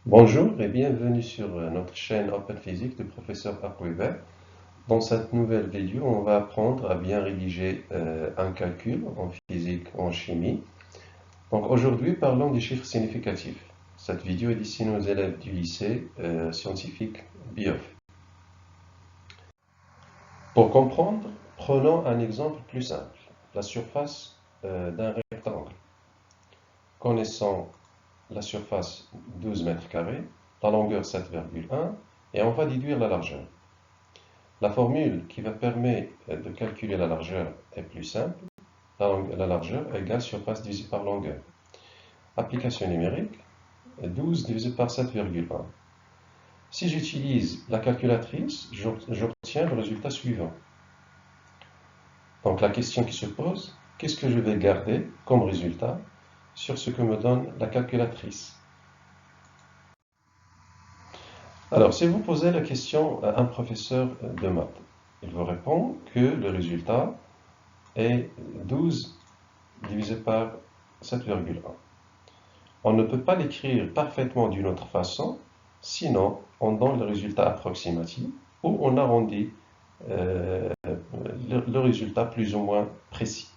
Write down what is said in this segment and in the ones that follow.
Bonjour et bienvenue sur notre chaîne Open Physics du professeur Akouiber. Dans cette nouvelle vidéo, on va apprendre à bien rédiger un calcul en physique, en chimie. Donc aujourd'hui, parlons des chiffres significatifs. Cette vidéo est destinée aux élèves du lycée scientifique BIOF. Pour comprendre, prenons un exemple plus simple, la surface d'un rectangle. Connaissons la surface 12 mètres carrés, la longueur 7,1 et on va déduire la largeur. La formule qui va permettre de calculer la largeur est plus simple. La largeur égale surface divisée par longueur. Application numérique, 12 divisé par 7,1. Si j'utilise la calculatrice, j'obtiens le résultat suivant. Donc la question qui se pose, qu'est-ce que je vais garder comme résultat sur ce que me donne la calculatrice? Alors, si vous posez la question à un professeur de maths, il vous répond que le résultat est 12 divisé par 7,1. On ne peut pas l'écrire parfaitement d'une autre façon, sinon on donne le résultat approximatif ou on arrondit le résultat plus ou moins précis.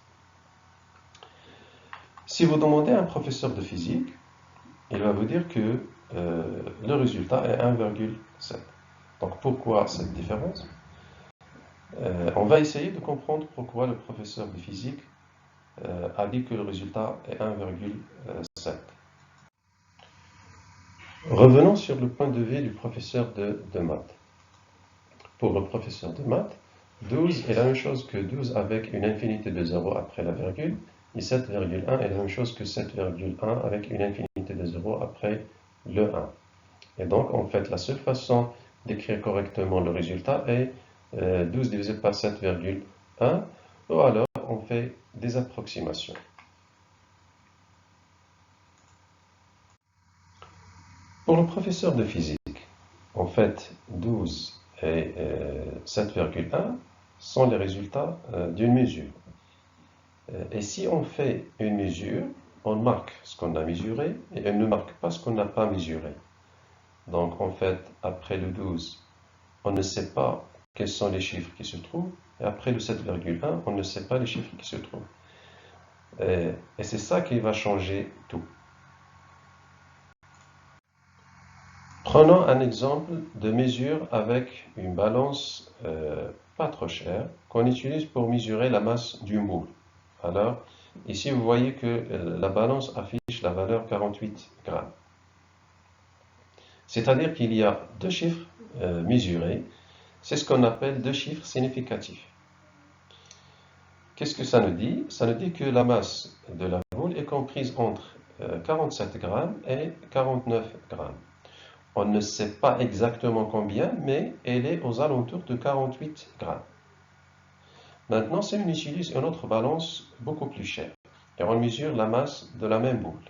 Si vous demandez à un professeur de physique, il va vous dire que le résultat est 1,7. Donc pourquoi cette différence? On va essayer de comprendre pourquoi le professeur de physique a dit que le résultat est 1,7. Revenons sur le point de vue du professeur de maths. Pour le professeur de maths, 12 est la même chose que 12 avec une infinité de 0 après la virgule, et 7,1 est la même chose que 7,1 avec une infinité de 0 après le 1. Et donc, en fait, la seule façon d'écrire correctement le résultat est 12 divisé par 7,1, ou alors on fait des approximations. Pour le professeur de physique, en fait, 12 et 7,1 sont les résultats d'une mesure. Et si on fait une mesure, on marque ce qu'on a mesuré et on ne marque pas ce qu'on n'a pas mesuré. Donc en fait, après le 12, on ne sait pas quels sont les chiffres qui se trouvent. Et après le 7,1, on ne sait pas les chiffres qui se trouvent. Et c'est ça qui va changer tout. Prenons un exemple de mesure avec une balance pas trop chère qu'on utilise pour mesurer la masse du moule. Alors, ici vous voyez que la balance affiche la valeur 48 grammes. C'est-à-dire qu'il y a deux chiffres mesurés. C'est ce qu'on appelle deux chiffres significatifs. Qu'est-ce que ça nous dit? Ça nous dit que la masse de la boule est comprise entre 47 grammes et 49 grammes. On ne sait pas exactement combien, mais elle est aux alentours de 48 grammes. Maintenant, si on utilise une autre balance beaucoup plus chère, et on mesure la masse de la même boule,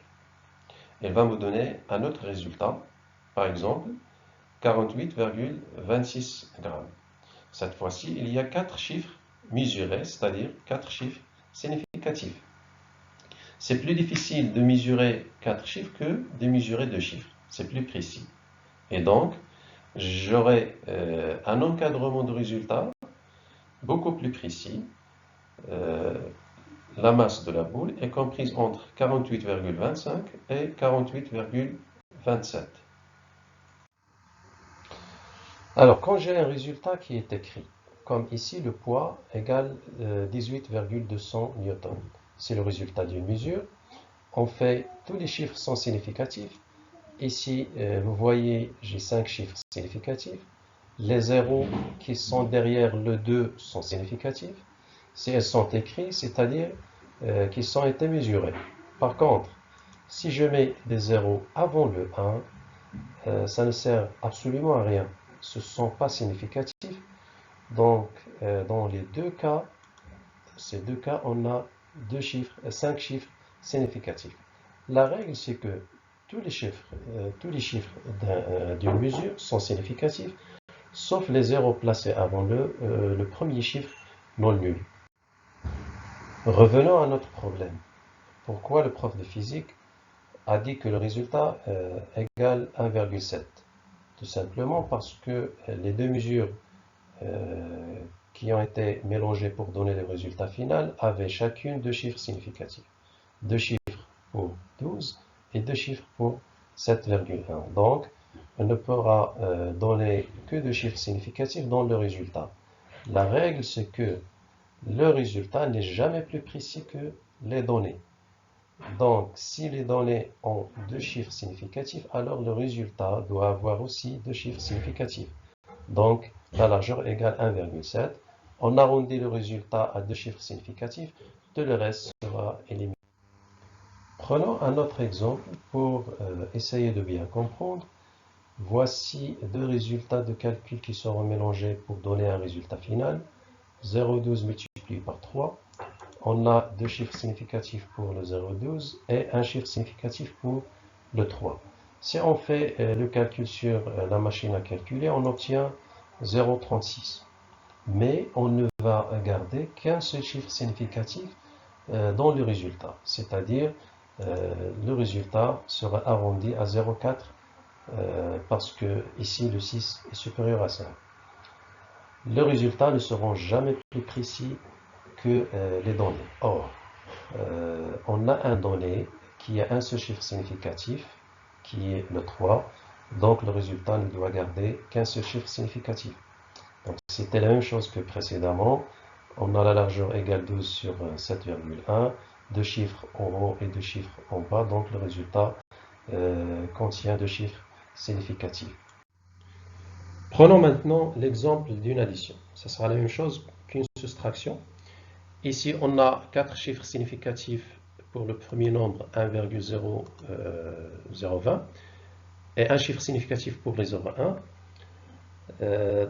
elle va me donner un autre résultat, par exemple 48,26 grammes. Cette fois-ci, il y a 4 chiffres mesurés, c'est-à-dire 4 chiffres significatifs. C'est plus difficile de mesurer 4 chiffres que de mesurer 2 chiffres. C'est plus précis. Et donc, j'aurai un encadrement de résultats beaucoup plus précis. La masse de la boule est comprise entre 48,25 et 48,27. Alors, quand j'ai un résultat qui est écrit, comme ici le poids égale 18,200 newtons, c'est le résultat d'une mesure. On fait, tous les chiffres sont significatifs. Ici, vous voyez, j'ai 5 chiffres significatifs. Les zéros qui sont derrière le 2 sont significatifs. Si elles sont écrites, c'est-à-dire qu'ils ont été mesurés. Par contre, si je mets des zéros avant le 1, ça ne sert absolument à rien. Ce ne sont pas significatifs. Donc, dans les ces deux cas, on a 5 chiffres significatifs. La règle, c'est que tous les chiffres d'une mesure sont significatifs, sauf les zéros placés avant le premier chiffre non nul. Revenons à notre problème. Pourquoi le prof de physique a dit que le résultat égale 1,7. Tout simplement parce que les deux mesures qui ont été mélangées pour donner le résultat final avaient chacune deux chiffres significatifs. Deux chiffres pour 12 et deux chiffres pour 7,1. Donc, on ne pourra donner que deux chiffres significatifs dans le résultat. La règle, c'est que le résultat n'est jamais plus précis que les données. Donc, si les données ont deux chiffres significatifs, alors le résultat doit avoir aussi deux chiffres significatifs. Donc, la largeur égale 1,7. On arrondit le résultat à deux chiffres significatifs, tout le reste sera éliminé. Prenons un autre exemple pour essayer de bien comprendre. Voici deux résultats de calcul qui seront mélangés pour donner un résultat final. 0,12 multiplié par 3. On a deux chiffres significatifs pour le 0,12 et un chiffre significatif pour le 3. Si on fait le calcul sur la machine à calculer, on obtient 0,36. Mais on ne va garder qu'un seul chiffre significatif dans le résultat. C'est-à-dire, le résultat sera arrondi à 0,4 parce que ici le 6 est supérieur à 5. Les résultats ne seront jamais plus précis que les données. Or, on a un donné qui a un seul chiffre significatif, qui est le 3, donc le résultat ne doit garder qu'un seul chiffre significatif. Donc c'était la même chose que précédemment. On a la largeur égale 12 sur 7,1, deux chiffres en haut et deux chiffres en bas, donc le résultat contient deux chiffres significatifs. Prenons maintenant l'exemple d'une addition. Ce sera la même chose qu'une soustraction. Ici, on a quatre chiffres significatifs pour le premier nombre 1,020 et un chiffre significatif pour les 0,1.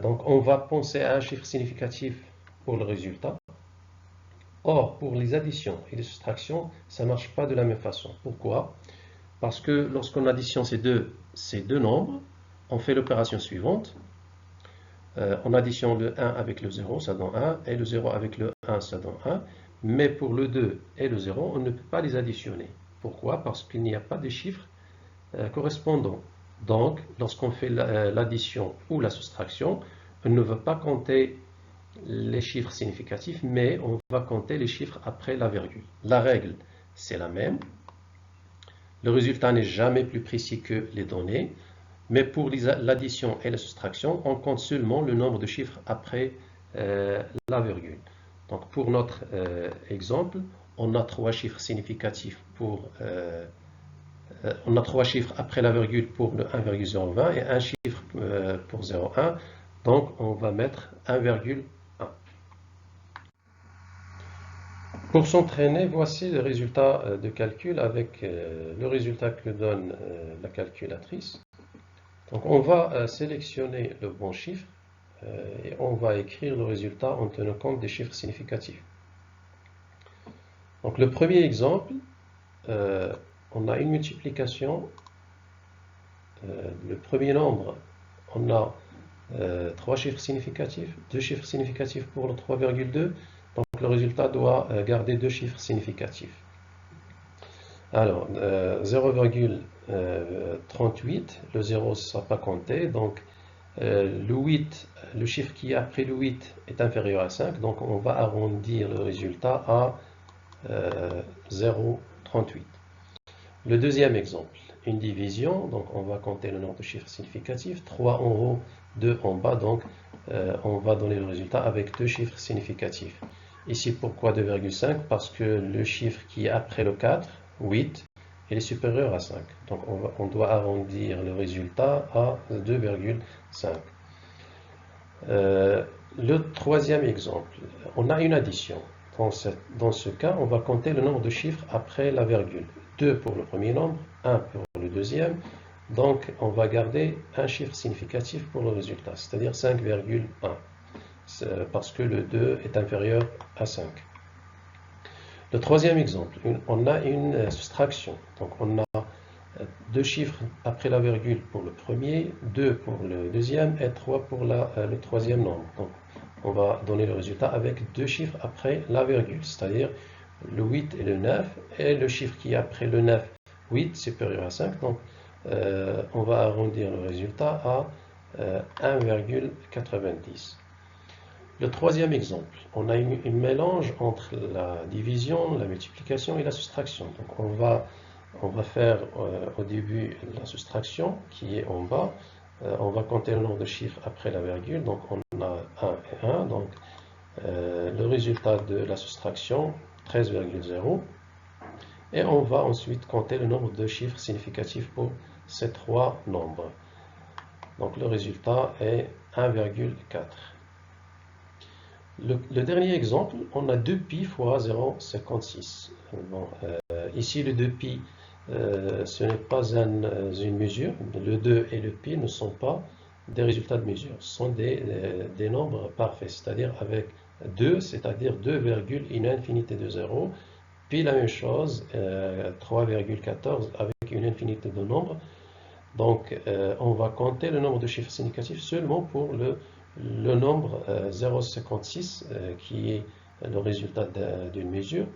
Donc, on va penser à un chiffre significatif pour le résultat. Or, pour les additions et les soustractions, ça ne marche pas de la même façon. Pourquoi? Parce que lorsqu'on additionne ces deux nombres, on fait l'opération suivante. On additionne le 1 avec le 0, ça donne 1, et le 0 avec le 1, ça donne 1. Mais pour le 2 et le 0, on ne peut pas les additionner. Pourquoi? Parce qu'il n'y a pas de chiffres correspondants. Donc, lorsqu'on fait l'addition ou la soustraction, on ne va pas compter les chiffres significatifs, mais on va compter les chiffres après la virgule. La règle, c'est la même. Le résultat n'est jamais plus précis que les données. Mais pour l'addition et la soustraction, on compte seulement le nombre de chiffres après la virgule. Donc pour notre exemple, on a trois chiffres significatifs on a trois chiffres après la virgule pour le 1,020 et un chiffre pour 0,1. Donc on va mettre 1,1. Pour s'entraîner, voici le résultat de calcul avec le résultat que donne la calculatrice. Donc on va sélectionner le bon chiffre et on va écrire le résultat en tenant compte des chiffres significatifs. Donc le premier exemple, on a une multiplication. Le premier nombre, on a trois chiffres significatifs, deux chiffres significatifs pour le 3,2. Donc le résultat doit garder deux chiffres significatifs. Alors, 0,38, le 0 ne sera pas compté, donc le 8, le chiffre qui est après le 8 est inférieur à 5, donc on va arrondir le résultat à 0,38. Le deuxième exemple, une division, donc on va compter le nombre de chiffres significatifs, 3 en haut, 2 en bas, donc on va donner le résultat avec deux chiffres significatifs. Ici, pourquoi 2,5? Parce que le chiffre qui est après le 4, 8, il est supérieur à 5. Donc on doit arrondir le résultat à 2,5. Le troisième exemple, on a une addition. Dans ce cas, on va compter le nombre de chiffres après la virgule. 2 pour le premier nombre, 1 pour le deuxième. Donc on va garder un chiffre significatif pour le résultat, c'est-à-dire 5,1. Parce que le 2 est inférieur à 5. Le troisième exemple, on a une soustraction. Donc on a deux chiffres après la virgule pour le premier, 2 pour le deuxième et 3 pour le troisième nombre. Donc on va donner le résultat avec deux chiffres après la virgule, c'est-à-dire le 8 et le 9, et le chiffre qui est après le 9 8 supérieur à 5. Donc, on va arrondir le résultat à 1,90. Le troisième exemple, on a un mélange entre la division, la multiplication et la soustraction. Donc, on va faire au début la soustraction qui est en bas. On va compter le nombre de chiffres après la virgule. Donc, on a 1 et 1. Donc, le résultat de la soustraction, 13,0. Et on va ensuite compter le nombre de chiffres significatifs pour ces trois nombres. Donc le résultat est 1,4. Le dernier exemple, on a 2π fois 0,56. Bon, ici, le 2π, ce n'est pas une mesure. Le 2 et le π ne sont pas des résultats de mesure. Ce sont des nombres parfaits, c'est-à-dire avec 2, c'est-à-dire 2 virgules, une infinité de 0. Puis la même chose, 3,14 avec une infinité de nombres. Donc, on va compter le nombre de chiffres significatifs seulement pour le nombre 0,56 qui est le résultat d'une mesure.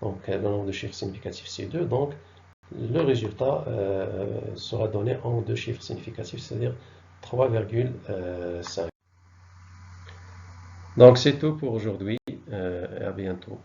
Donc, le nombre de chiffres significatifs, c'est 2. Donc, le résultat sera donné en deux chiffres significatifs, c'est-à-dire 3,5. Donc, c'est tout pour aujourd'hui. À bientôt.